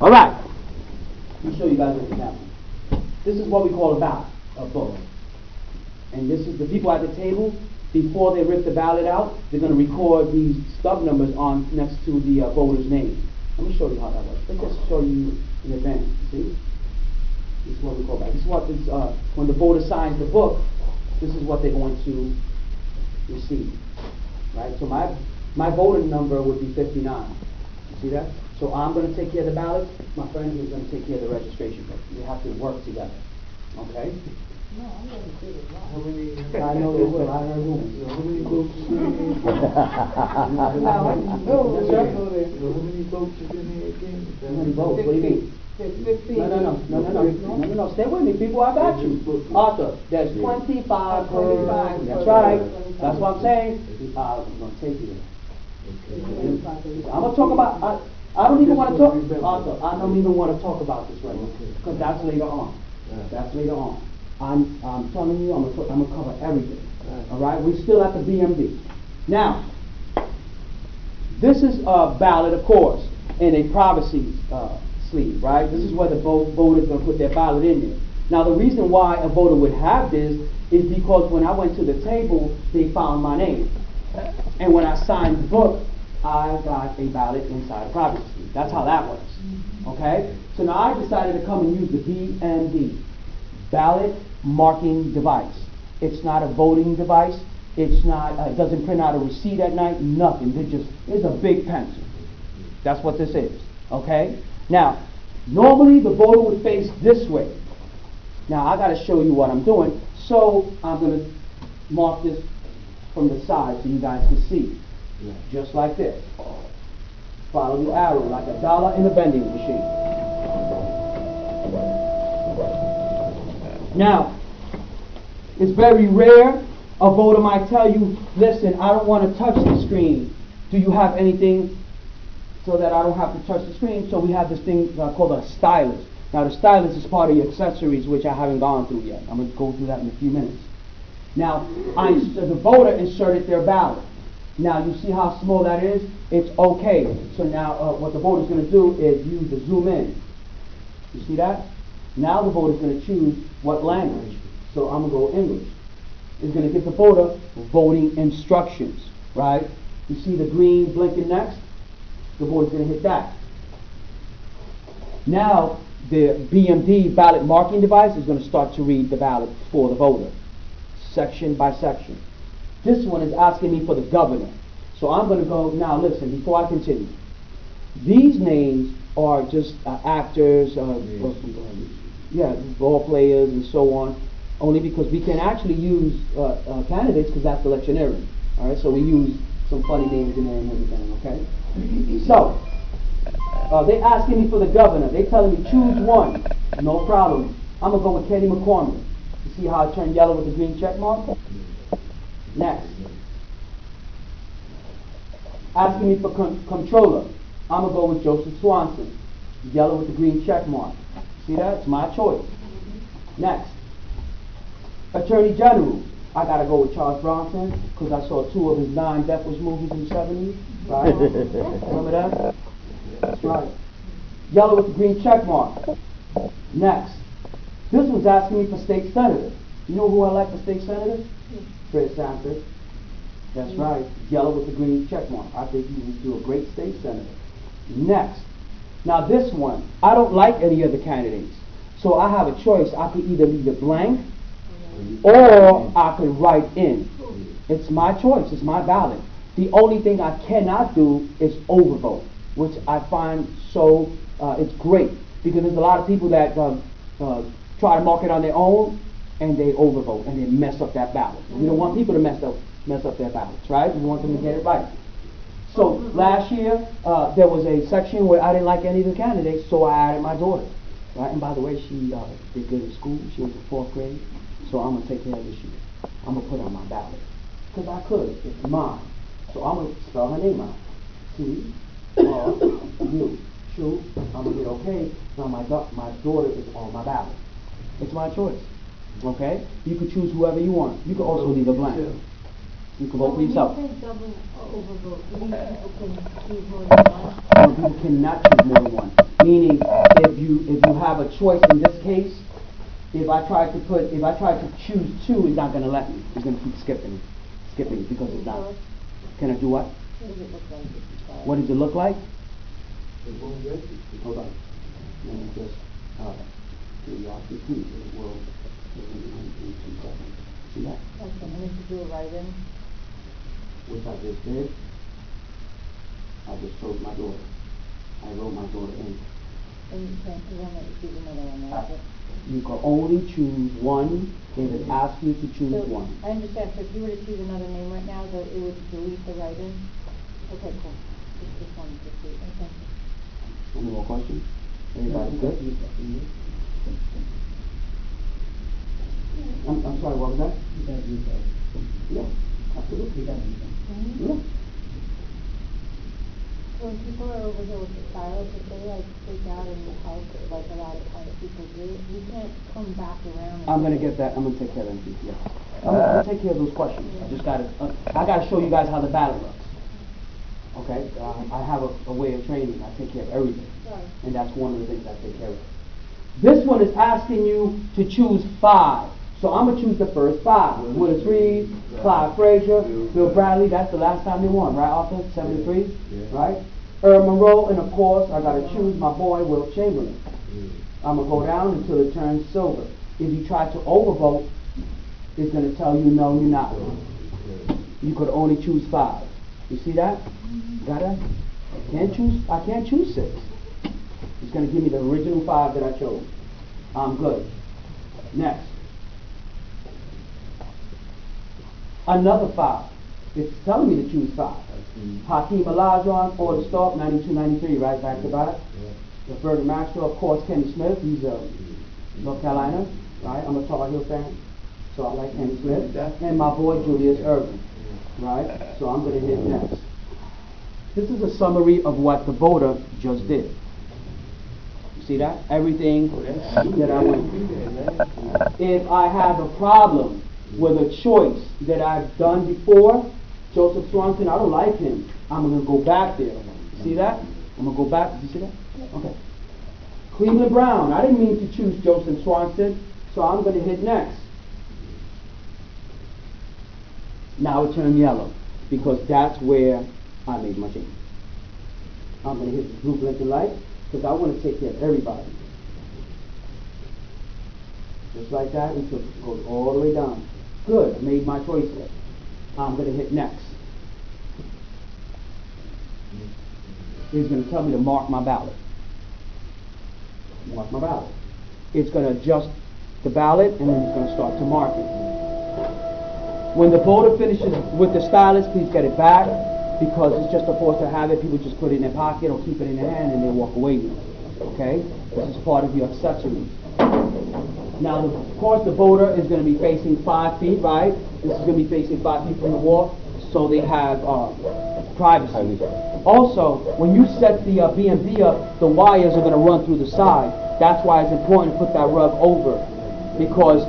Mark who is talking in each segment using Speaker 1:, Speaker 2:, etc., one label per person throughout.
Speaker 1: All right. Let me show you guys what we have. This is what we call a ballot, a vote. And this is the people at the table. Before they rip the ballot out, they're going to record these stub numbers on next to the voter's name. Let me show you how that works. Let me just show you in advance. See? This is what we call that. This is what is, when the voter signs the book, this is what they're going to receive. Right? So my voting number would be 59. You see that? So I'm going to take care of the ballot. My friend is going to take care of the registration book. We have to work together. Okay?
Speaker 2: No, I'm going to do it right.
Speaker 1: How many? I know they will. I heard rumors.
Speaker 3: How many votes you in here? How many votes you in here again?
Speaker 1: How many votes? What do you mean?
Speaker 2: There's 15.
Speaker 1: No. Stay with me, people. I got you. Arthur, there's 25 per.
Speaker 2: 25
Speaker 1: That's
Speaker 2: per.
Speaker 1: right.
Speaker 2: 25.
Speaker 1: That's what I'm saying. I'm going to take you there. I'm going to talk about. I don't even want to talk. Arthur, I don't even want to talk about this right now because that's later on. That's later on. I'm telling you, I'm going to cover everything. All right. We're still at the BMD. Now, this is a ballot, of course, in a privacy sleeve, right? This is where the voter's going to put their ballot in there. Now, the reason why a voter would have this is because when I went to the table, they found my name. And when I signed the book, I got a ballot inside a privacy sleeve. That's how that works. Okay? So now I decided to come and use the BMD, ballot marking device. It's not a voting device. It's not. It doesn't print out a receipt at night. Nothing. It's a big pencil. That's what this is. Okay. Now, normally the voter would face this way. Now I got to show you what I'm doing. So I'm going to mark this from the side so you guys can see. Just like this. Follow the arrow like a dollar in a vending machine. Now, it's very rare a voter might tell you, listen, I don't want to touch the screen. Do you have anything so that I don't have to touch the screen? So we have this thing called a stylus. Now the stylus is part of the accessories which I haven't gone through yet. I'm going to go through that in a few minutes. Now, the voter inserted their ballot. Now you see how small that is? It's okay. So now what the voter is going to do is use the zoom in. You see that? Now the voter is going to choose what language. So I'm going to go English. It's going to give the voter voting instructions, right? You see the green blinking next? The voter's going to hit that. Now the BMD ballot marking device is going to start to read the ballot for the voter, section by section. This one is asking me for the governor. So I'm going to go, now listen, before I continue. These names are just actors, ball players and so on, only because we can actually use candidates because that's electioneering. All right, so we use some funny names in there and everything, okay? So, they're asking me for the governor. They're telling me choose one. No problem. I'm going to go with Kenny McCormick. You see how I turned yellow with the green check mark? Next. Asking me for controller. I'm going to go with Joseph Swanson. Yellow with the green check mark. See that? It's my choice. Next. Attorney General. I got to go with Charles Bronson because I saw 2 of his 9 Deathwish movies in the 70s. Right? Remember that? That's right. Yellow with the green check mark. Next. This one's asking me for state senator. You know who I like for state senator? Fred Sanford. That's right. Yellow with the green check mark. I think he would do a great state senator. Next. Now this one, I don't like any of the candidates. So I have a choice. I could either leave it blank or I could write in. It's my choice. It's my ballot. The only thing I cannot do is overvote, which I find so, it's great. Because there's a lot of people that try to mark it on their own and they overvote and they mess up that ballot. We don't want people to mess up their ballots, right? We want them to get it right. So last year, there was a section where I didn't like any of the candidates, so I added my daughter. Right? And by the way, she did good in school. She went to 4th grade. So I'm going to take care of this year. I'm going to put her on my ballot. Because I could. It's mine. So I'm going to spell her name out. T, R, U. Shu. I'm going to get okay. Now my daughter is on my ballot. It's my choice. Okay? You could choose whoever you want. You could also leave a blank. You can vote for yourself.
Speaker 4: When you say double overvote, you mean people can choose more than one?
Speaker 1: Or people cannot choose more than one. Meaning, if you have a choice in this case, if I try to choose two, it's not going to let me. It's going to keep skipping because it's not. Can I do what?
Speaker 4: What does it look like?
Speaker 1: What does it look like?
Speaker 3: It won't register.
Speaker 1: Hold on. Let me just, curiosity, it will, in 2 seconds. See that?
Speaker 4: Okay, and if you do it right in,
Speaker 1: Which I just did. I just chose my daughter. I wrote my daughter in.
Speaker 4: then you can't, you won't let you choose another one, right?
Speaker 1: You can only choose one if it asks you to choose
Speaker 4: So,
Speaker 1: one.
Speaker 4: I understand, so if you were to choose another name right now, it would delete the write-in? Okay, cool. Just wanted to see, okay.
Speaker 1: Any more questions? Everybody good? I'm sorry, what was that? Yeah, absolutely. Yeah.
Speaker 4: So when people are over here with the stylus, if they like freak out and help, like a lot of times people do, you can't come back around.
Speaker 1: I'm gonna get that. I'm gonna take care of them. Yeah. I'm gonna take care of those questions. I just gotta show you guys how the ballot looks. Okay. I have a way of training. I take care of everything, and that's one of the things I take care of. This one is asking you to choose 5. So I'm gonna choose the first 5. Willis Reed, Clyde Frazier, Bill Bradley. That's the last time they won, right, Arthur? 73, right? Earl Monroe, and of course I gotta choose my boy Will Chamberlain. I'm gonna go down until it turns silver. If you try to overvote, it's gonna tell you no, you're not. You could only choose 5. You see that? Got it? I can't choose 6. It's gonna give me the original 5 that I chose. I'm good. Next. Another 5. It's telling me to choose 5. Hakeem Olajuwon, Ford Stark, 92-93, right? Back to back. The Bernie Maxwell, of course, Kenny Smith. He's North Carolina, right? I'm a Tar Heel fan, so I like Kenny Smith. And my boy Julius Erving, right? So I'm going to hit next. This is a summary of what the voter just did. You see that? Everything that I went through. If I have a problem with a choice that I've done before, Joseph Swanson, I don't like him. I'm going to go back there. See that? I'm going to go back. Did you see that? Okay. Cleveland Brown. I didn't mean to choose Joseph Swanson, so I'm going to hit next. Now it turned yellow because that's where I made my change. I'm going to hit the blue blinking light because I want to take care of everybody. Just like that until it goes all the way down. Good. I made my choice there. I'm going to hit next. It's going to tell me to mark my ballot. Mark my ballot. It's going to adjust the ballot and then it's going to start to mark it. When the voter finishes with the stylus, please get it back because it's just a force to have it. People just put it in their pocket or keep it in their hand and they walk away with it. Okay? This is part of your accessories. Now, of course, the voter is going to be facing 5 feet, right? This is going to be facing 5 feet from the wall, so they have privacy. Also, when you set the BMB up, the wires are going to run through the side. That's why it's important to put that rug over, because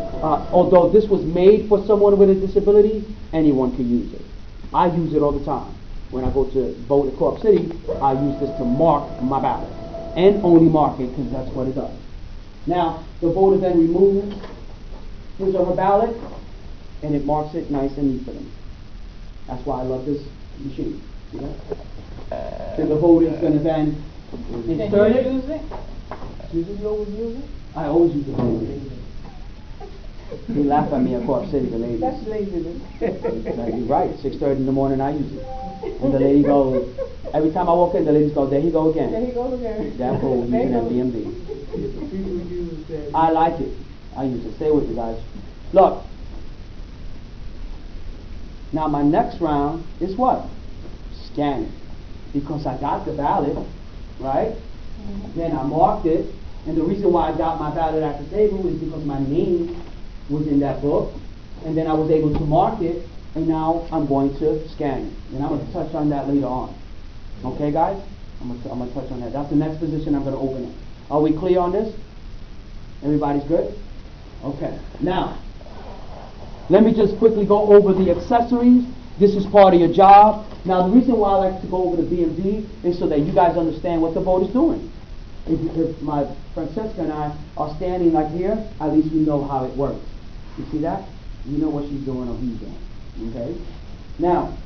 Speaker 1: although this was made for someone with a disability, anyone can use it. I use it all the time. When I go to vote in Corp City, I use this to mark my ballot, and only mark it because that's what it does. Now, the voter then removes his or her ballot, and it marks it nice and neat for them. That's why I love this machine. See that? Then the voter is going to then insert it.
Speaker 2: Use it?
Speaker 1: Excuse me, you always use it? I always use it. They laugh at me at Corp City, the ladies.
Speaker 2: That's laziness.
Speaker 1: You're right, 6:30 in the morning I use it. And the lady goes, every time I walk in, the ladies go, there he go again.
Speaker 2: There he goes again.
Speaker 1: That fool using that BMB. I like it. I use it. Stay with me, guys. Look. Now my next round is what? Scanning. Because I got the ballot, right? Then I marked it. And the reason why I got my ballot at the table is because my name was in that book. And then I was able to mark it. And now I'm going to scan it. And I'm going to touch on that later on. Okay, guys? I'm going to touch on that. That's the next position I'm going to open up. Are we clear on this? Everybody's good? Okay. Now, let me just quickly go over the accessories This is part of your job. Now, the reason why I like to go over the BMD is so that you guys understand what the boat is doing. If my Francesca and I are standing like here, at least we know how it works. You see that? You know what she's doing or he's doing. Okay? Now,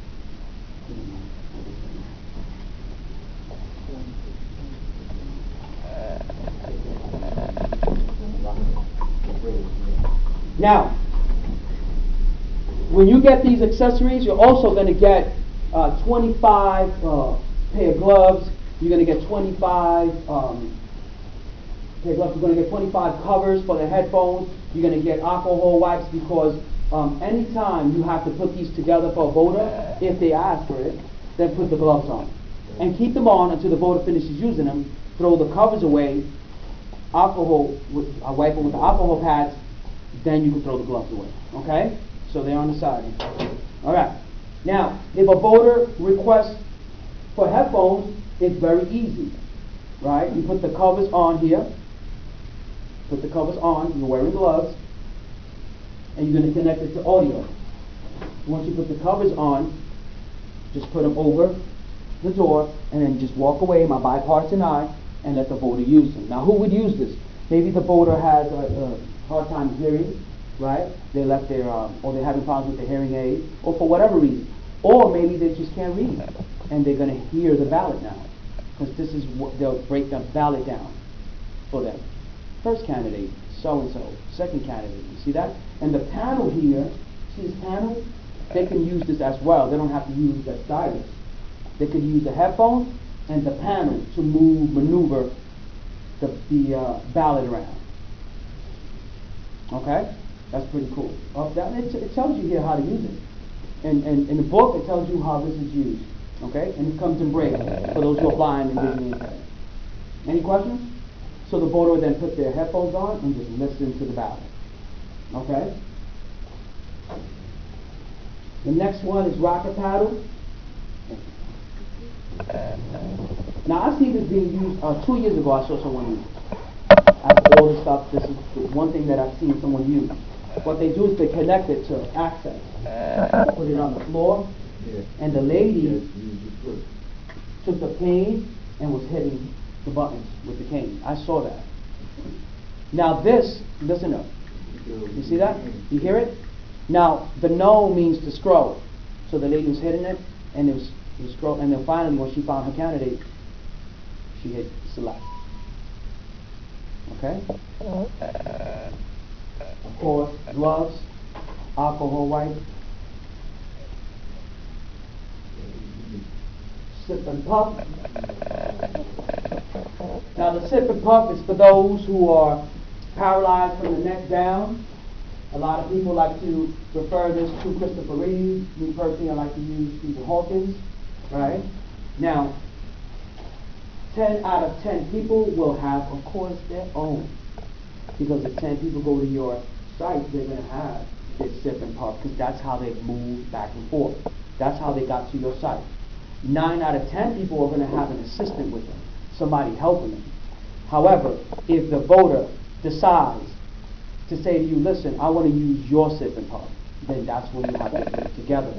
Speaker 1: when you get these accessories, you're also going to get 25 pair of gloves. You're going to get 25 pair of gloves. You're going to get 25 covers for the headphones. You're going to get alcohol wipes because anytime you have to put these together for a voter, if they ask for it, then put the gloves on. And keep them on until the voter finishes using them. Throw the covers away. Wipe them with the alcohol pads. Then you can throw the gloves away. Okay? So they're on the side. All right. Now, if a voter requests for headphones, it's very easy. Right? You put the covers on here. Put the covers on. You're wearing gloves. And you're going to connect it to audio. Once you put the covers on, just put them over the door and then just walk away, my bipartisan eye, and let the voter use them. Now, who would use this? Maybe the voter has a hard time hearing, right? They left their, or they're having problems with their hearing aid, or for whatever reason. Or maybe they just can't read, and they're going to hear the ballot now, because this is what they'll break the ballot down for them. First candidate, so-and-so. Second candidate, you see that? And the panel here, see this panel? They can use this as well. They don't have to use the stylus. They could use the headphones and the panel to maneuver the ballot around. Okay? That's pretty cool. It tells you here how to use it. And in the book, it tells you how this is used. Okay? And it comes in break for those who are blind and visually impaired. Any questions? So the voter would then put their headphones on and just listen to the ballot. Okay? The next one is rocket paddle. Now I see this being used 2 years ago. I saw someone use it. After all this stuff, this is the one thing that I've seen someone use. What they do is they connect it to access. Put it on the floor, and the lady took the cane and was hitting the buttons with the cane. I saw that. Now this, listen up. You see that? You hear it? Now the no means to scroll. So the lady was hitting it, and it was scroll, and then finally when she found her candidate, she hit select. Okay? Of course, gloves, alcohol wipe, sip and puff. Now the sip and puff is for those who are paralyzed from the neck down. A lot of people like to refer this to Christopher Reeve. Me personally, I like to use Stephen Hawkins. Right? Now, 10 out of 10 people will have, of course, their own. Because if 10 people go to your site, they're going to have this sip and puff, because that's how they move back and forth. That's how they got to your site. 9 out of 10 people are going to have an assistant with them, somebody helping them. However, if the voter decides to say to you, listen, I want to use your sip and puff, then that's when you have to put it together.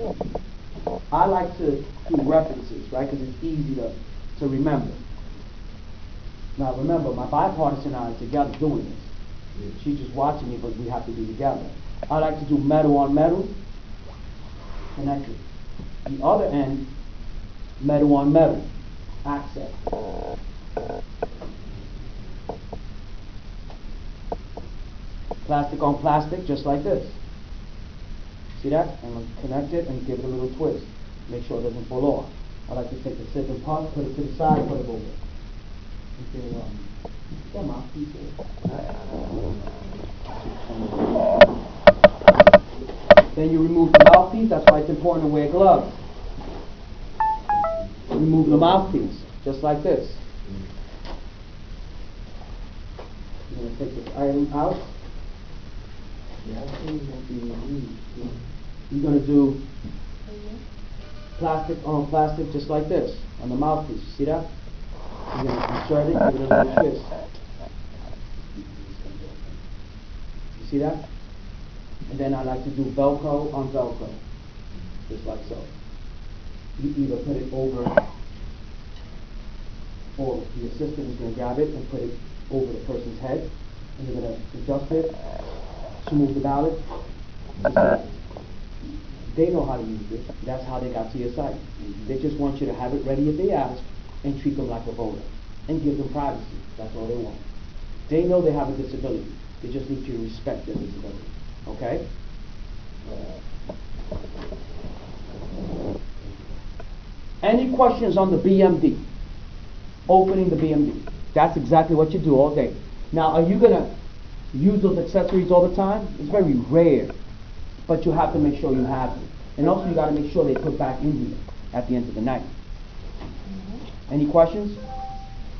Speaker 1: I like to do references, right, because it's easy to remember. Now remember, my bipartisan and I are together doing this. She's just watching me, but we have to be together. I like to do metal on metal, connected. The other end, metal on metal, access. Plastic on plastic, just like this. See that? And connect it and give it a little twist. Make sure it doesn't fall off. I like to take the sip and puff, put it to the side, put it over. Then you remove the mouthpiece. That's why it's important to wear gloves. Remove the mouthpiece, just like this. You're going to take this item out. You're going to do plastic on plastic, just like this, on the mouthpiece. See that? You're going to insert it, give it a little twist. You see that? And then I like to do Velcro on Velcro. just like so. You either put it over, or the assistant is going to grab it and put it over the person's head, and they're going to adjust it to move the ballot. They know how to use it. That's how they got to your site. They just want you to have it ready if they ask and treat them like a voter and give them privacy. That's all they want. They know they have a disability. They just need you to respect their disability. Okay? Any questions on the BMD? Opening the BMD. That's exactly what you do all day. Now, are you going to use those accessories all the time? It's very rare. But you have to make sure you have them. And also you got to make sure they put back in here at the end of the night. Any questions?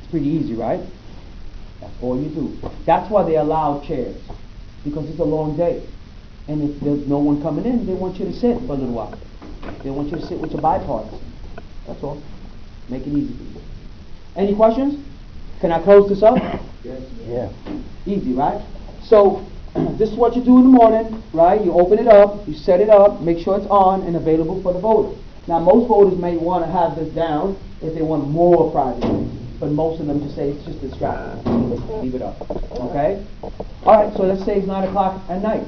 Speaker 1: It's pretty easy, right? That's all you do. That's why they allow chairs. Because it's a long day. And if there's no one coming in, they want you to sit for a little while. They want you to sit with your bipartisan. That's all. Make it easy for you. Any questions? Can I close this up?
Speaker 3: Yes.
Speaker 1: Yeah. Easy, right? So, this is what you do in the morning, right? You open it up, you set it up, make sure it's on and available for the voters. Now, most voters may want to have this down if they want more privacy, but most of them just say it's just distracting. Leave it up. Okay? All right, so let's say it's 9 o'clock at night,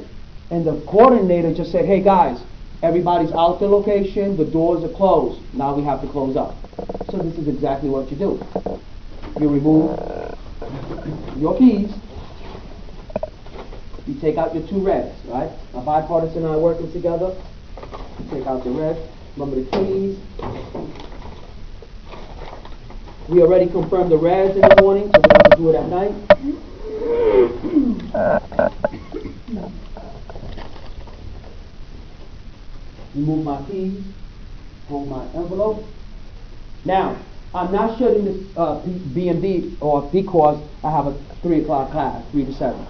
Speaker 1: and the coordinator just said, hey guys, everybody's out the location, the doors are closed. Now we have to close up. So this is exactly what you do. You remove your keys. You take out your two reds, right? A bipartisan and I working together. You take out the red. Remember the keys. We already confirmed the reds in the morning, so we have to do it at night. Remove my keys. Hold my envelope. Now, I'm not shutting this BMD or because I have a 3 o'clock class, 3 to 7.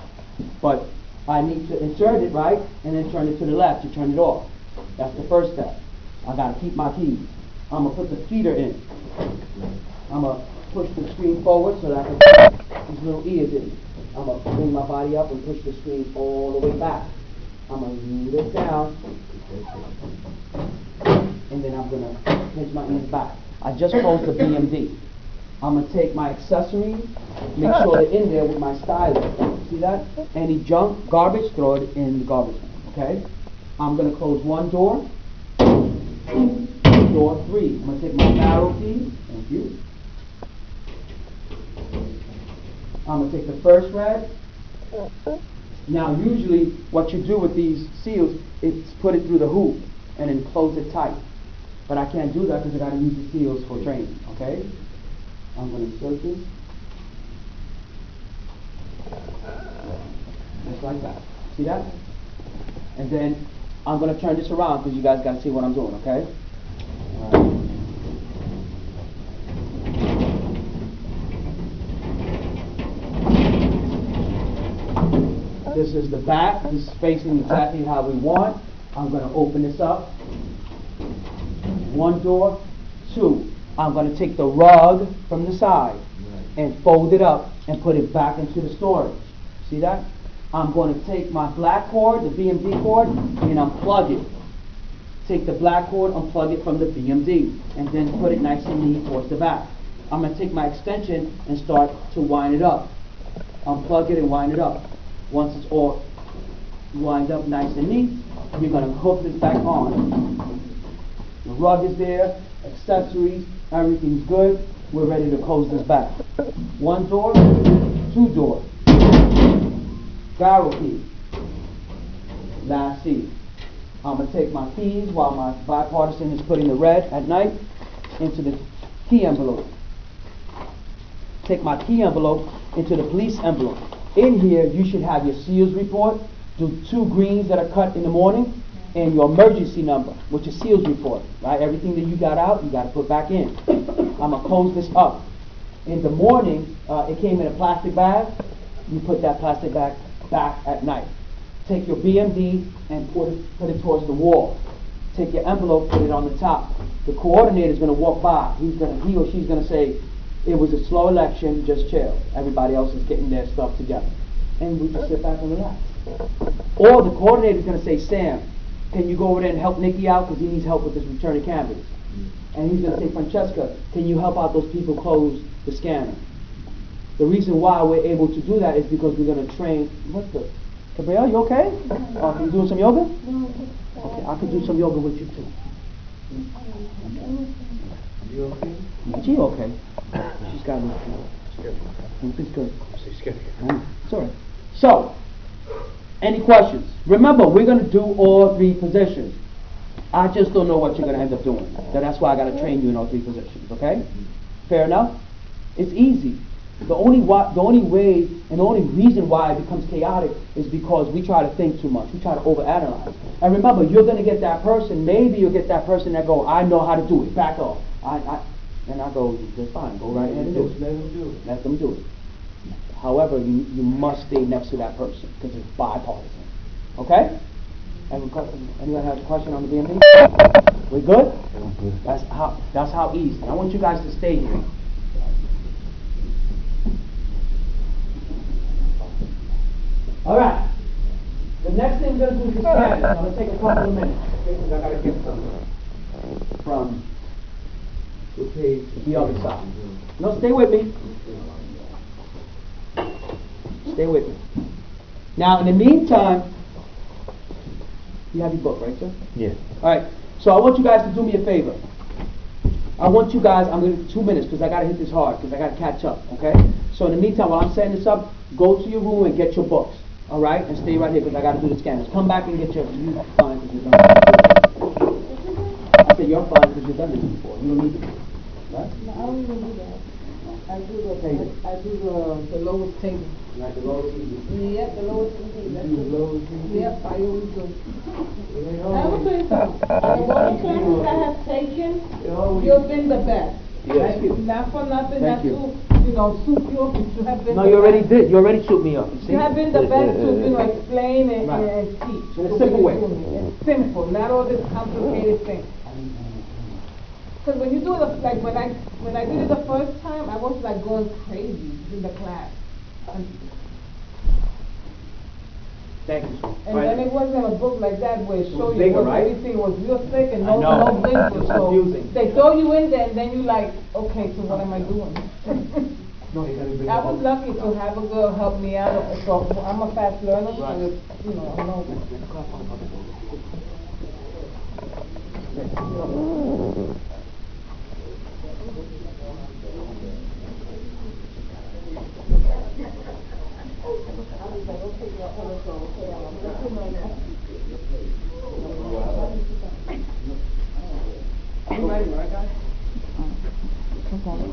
Speaker 1: But I need to insert it, right? And then turn it to the left to turn it off. That's the first step. I got to keep my keys. I'm going to put the feeder in. I'm going to push the screen forward so that I can put these little ears in. I'm going to bring my body up and push the screen all the way back. I'm going to lift down. And then I'm going to pinch my ears back. I just closed the BMD. I'm going to take my accessories, make sure they're in there with my stylus. See that? Any junk, garbage, throw it in the garbage can. Okay? I'm going to close one door. Door 3. I'm going to take my barrel key. Thank you. I'm going to take the first red. Now, usually, what you do with these seals is put it through the hoop and then close it tight. But I can't do that because I got to use the seals for training. Okay? I'm going to insert this. Just like that. See that? And then I'm going to turn this around because you guys got to see what I'm doing, okay? This is the back. This is facing exactly how we want. I'm going to open this up. One door. 2. I'm going to take the rug from the side and fold it up and put it back into the storage. See that? I'm going to take my black cord, the BMD cord, and unplug it. Take the black cord, unplug it from the BMD, and then put it nice and neat towards the back. I'm going to take my extension and start to wind it up. Unplug it and wind it up. Once it's all lined up nice and neat, you're going to hook this back on. The rug is there, accessories, everything's good. We're ready to close this back. 1 door, 2 doors. Barrel key. Last key. I'm going to take my keys while my bipartisan is putting the red at night into the key envelope. Take my key envelope into the police envelope. In here, you should have your SEALS report, the 2 greens that are cut in the morning, and your emergency number, which is SEALS report, right? Everything that you got out, you got to put back in. I'm going to close this up. In the morning, it came in a plastic bag. You put that plastic bag back at night. Take your BMD and put it towards the wall. Take your envelope, put it on the top. The coordinator is going to walk by. He or she's going to say, it was a slow election, just chill. Everybody else is getting their stuff together. And we just sit back and relax. Or the coordinator is going to say, Sam, can you go over there and help Nicky out because he needs help with this return of canvas? And he's going to say, Francesca, can you help out those people close the scanner? The reason why we're able to do that is because we're going to train. What the? Gabrielle, you okay? You doing some yoga?
Speaker 4: No.
Speaker 1: Okay, I could do some yoga with you too.
Speaker 3: You okay?
Speaker 1: She okay. She's got me. Everything's good.
Speaker 3: She's scared.
Speaker 1: It's all right. So, any questions? Remember, we're going to do all three positions. I just don't know what you're going to end up doing. So that's why I got to train you in all three positions, okay? Fair enough? It's easy. The only way and the only reason why it becomes chaotic is because we try to think too much. We try to overanalyze. And remember, you're going to get that person. Maybe you'll get that person that go, I know how to do it. Back off. And I go, just fine. Go right ahead and do it.
Speaker 3: Let them do it.
Speaker 1: Let them do it. However, you must stay next to that person because it's bipartisan. Okay? Anyone have a question on the BMP? We good? That's how easy. I want you guys to stay here. All right. The next thing we're going to do is the scanning. I'm going to take a couple of minutes because I got to get something from the other side. No, stay with me. Stay with me. Now, in the meantime, you have your book, right, sir?
Speaker 3: Yeah.
Speaker 1: All right. So I want you guys to do me a favor. I want you guys, I'm going to 2 minutes because I got to hit this hard because I got to catch up, okay? So in the meantime, while I'm setting this up, go to your room and get your books, all right? And stay right here because I got to do the scanners. Come back and get your, you're fine because you've done it. I said you're fine because you've done this before. You don't need to, right?
Speaker 2: No, I don't even do that. I do the lowest table.
Speaker 1: Like the lowest easy.
Speaker 2: Yep, the lowest table. That's
Speaker 3: You
Speaker 2: it.
Speaker 3: lowest thing?
Speaker 2: Yep, I always do.
Speaker 3: It ain't
Speaker 2: I will
Speaker 3: always-
Speaker 2: tell you something. Out of all the classes I have taken,
Speaker 3: it always-
Speaker 2: you've been the best.
Speaker 1: Yes.
Speaker 2: Like, not for nothing,
Speaker 1: Thank
Speaker 2: not
Speaker 1: you.
Speaker 2: to, soup you up, but you have been
Speaker 1: No,
Speaker 2: the
Speaker 1: you already
Speaker 2: best.
Speaker 1: did. You already shoot me up. You see?
Speaker 2: You have been the best to, explain and,
Speaker 1: Right.
Speaker 2: and teach.
Speaker 1: In a
Speaker 2: the
Speaker 1: simple way.
Speaker 2: you're doing it. It's simple, not all this complicated thing. Because when you do it, like when I did it the first time, I was like going crazy in the class.
Speaker 1: Thank you, sir.
Speaker 2: And then it wasn't a book like that where it showed you
Speaker 1: bigger,
Speaker 2: what
Speaker 1: right?
Speaker 2: everything was real thick and
Speaker 1: I
Speaker 2: no
Speaker 1: know.
Speaker 2: wrinkles.
Speaker 1: It's
Speaker 2: So
Speaker 1: confusing.
Speaker 2: they throw you in there and then you like, okay, so what am I doing?
Speaker 1: No, you gotta bring
Speaker 2: I
Speaker 1: it
Speaker 2: was
Speaker 1: up.
Speaker 2: lucky to have a girl help me out. So I'm a fast learner, so
Speaker 1: Right.
Speaker 2: it's, I know.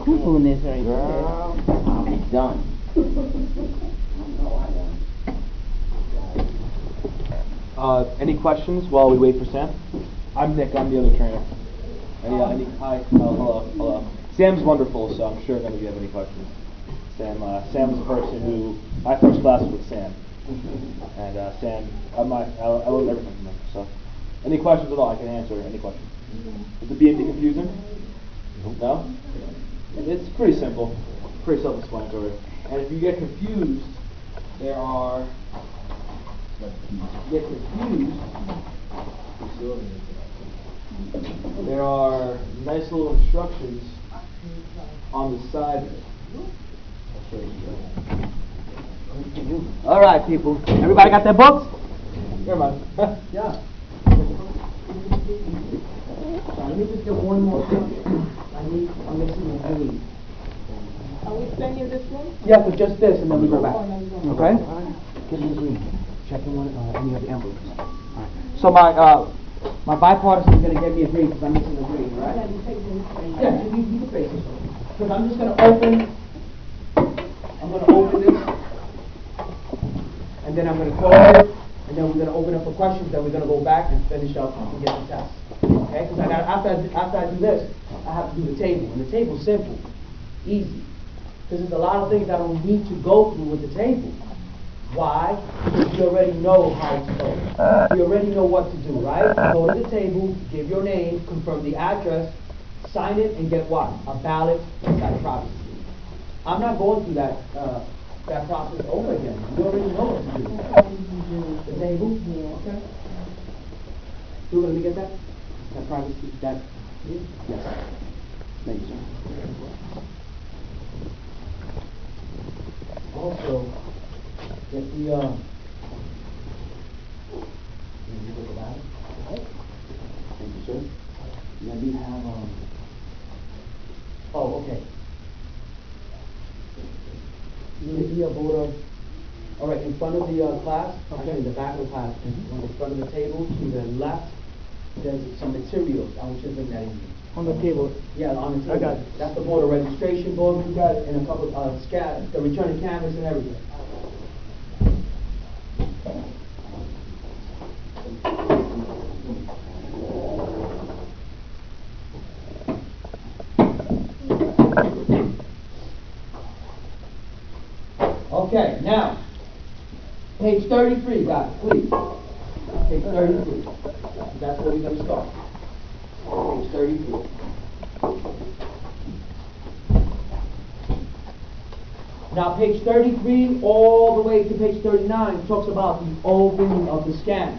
Speaker 1: Who's doing this right here? I'll be done. Any questions while we wait for Sam?
Speaker 5: I'm Nick, I'm the other trainer. Hi, hello. Sam's wonderful, so I'm sure none of you have any questions. Sam's the person who, my first class was with Sam. And Sam, I learned everything from him, so. Any questions at all, I can answer any questions. Is the BMD confusing? No? It's pretty simple, pretty self-explanatory. And if you get confused, there are nice little instructions on the side.
Speaker 1: All right, people. Everybody got their books?
Speaker 5: Never mind.
Speaker 1: Yeah. Let me just get one more thing. I'm missing a green.
Speaker 2: Are we staying in this room?
Speaker 1: Yeah, but just this, and then we go back.
Speaker 2: Oh, no, no.
Speaker 1: Okay? Give me the green. Checking one, any of the envelopes. All right. So my bipartisan is going to get me a green because I'm missing a green, right? Yeah, you can face this one. Because I'm just going to open this, and then I'm going to close it, and then we're going to open up for questions, then we're going to go back and finish up and get the test. Okay? Because after I do this, I have to do the table. And the table's simple, easy. Because there's a lot of things I don't need to go through with the table. Why? Because you already know how it's going. You already know what to do, right? Go to the table, give your name, confirm the address, sign it, and get what? A ballot inside privacy. I'm not going through that process over again. You already know what to do. The table? Okay. Stuart, let me get that. That privacy, that, yes. Thank you, sir. Also, if the, can you look about it? Thank you, sir. Let me have, oh, okay. You need to be a voter. All right, in front of the class, actually in the back of the class, on the front of the table, to the left, there's some materials. I want you to bring that in here.
Speaker 6: On the table.
Speaker 1: Yeah, on the table.
Speaker 6: I got it.
Speaker 1: That's the voter registration book, you got it, and a couple of the returning canvas and everything. Okay, now, page 33, guys, please. Page 33. That's where we're going to start. Page 33. Now, page 33 all the way to page 39 talks about the opening of the scanner.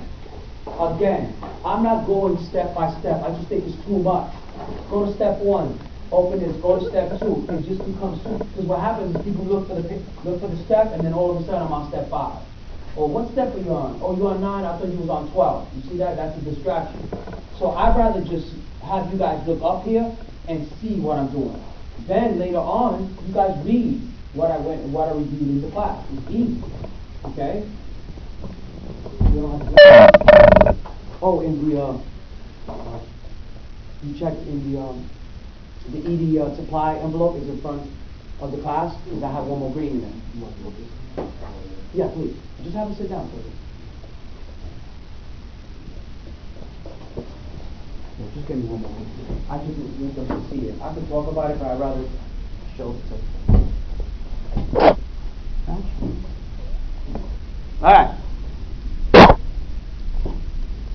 Speaker 1: Again, I'm not going step by step. I just think it's too much. Go to step 1. Open this. Go to step 2. It just becomes too. Because what happens is people look for the step, and then all of a sudden I'm on step 5. Or what step are you on? Oh, you're on 9. I thought you was on 12. You see that? That's a distraction. So I'd rather just have you guys look up here and see what I'm doing. Then later on, you guys read what I reviewed in the class. It's easy. Okay? You don't have to. Oh, in the you checked in the ED supply envelope is in front of the class, because I have one more green in there. Yeah, please. Just have a sit down, please. Yeah, just give me one more. I just need them to see it. I could talk about it, but I'd rather show it to them. All right.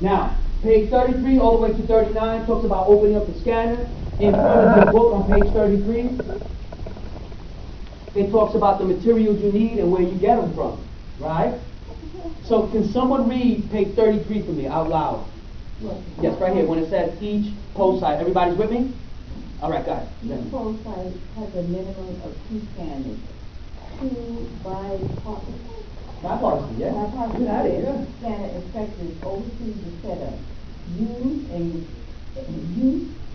Speaker 1: Now, page 33 all the way to 39 talks about opening up the scanner. In front of the book on page 33, it talks about the materials you need and where you get them from, right? So can someone read page 33 for me out loud? Yes, right here, when it says each post site. Everybody's with me? All right, guys.
Speaker 7: Each post site has a minimum of 2 scanners. 2 bipartisan.
Speaker 1: Bipartisan, yeah. Get out of here.
Speaker 7: Scanner inspectors oversee the setup, use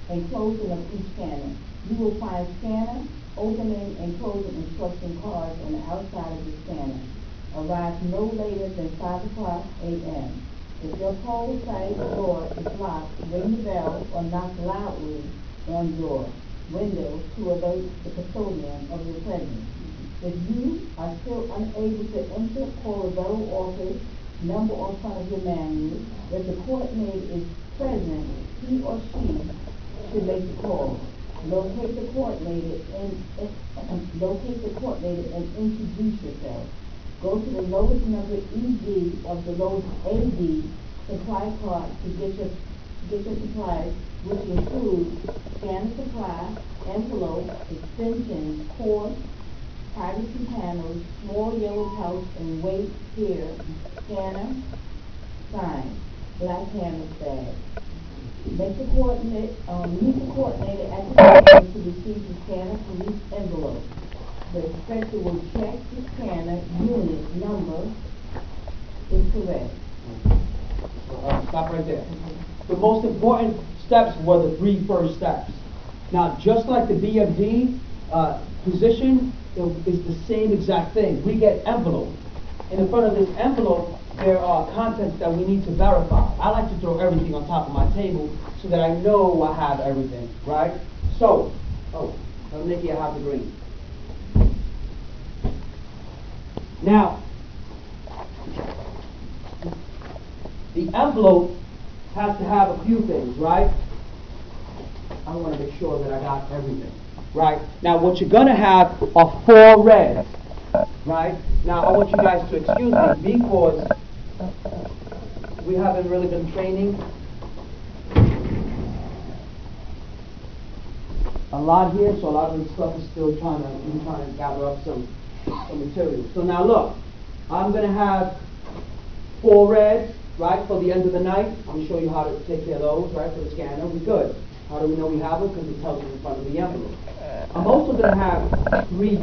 Speaker 7: and closing of each scanner. You will find scanner opening and closing instruction cards on the outside of the scanner. Arrive no later than 5:00 a.m. If your poll site door is locked, ring the bell or knock loudly on your window to alert the custodian of your presence. If you are still unable to enter, call the bell office number on front of your manual. If the coordinator is present, he or she should make the call. Locate the coordinator and introduce yourself. Go to the lowest number ED of the lowest AD supply card to get your supplies, which include scanner supply, envelope, extensions, cord, privacy panels, small yellow pouch, and weight here, scanner, sign, black canvas bag. Meet the coordinator at the counter to receive the scanner from each envelope. The inspector will check the scanner unit number is correct.
Speaker 1: Stop right there. The most important steps were the 3 first steps. Now, just like the BFD position is the same exact thing. We get envelope. In front of this envelope, there are contents that we need to verify. I like to throw everything on top of my table so that I know I have everything, right? So, Nikki, I have the green. Now, the envelope has to have a few things, right? I want to make sure that I got everything, right? Now, what you're going to have are 4 reds, right? Now, I want you guys to excuse me because we haven't really been training a lot here, so a lot of this stuff is still trying to gather up some material. So now look, I'm going to have 4 reds right? For the end of the night, I'm going to show you how to take care of those, right? For the scanner, we good. How do we know we have them? Because it tells us in front of the envelope. I'm also going to have 3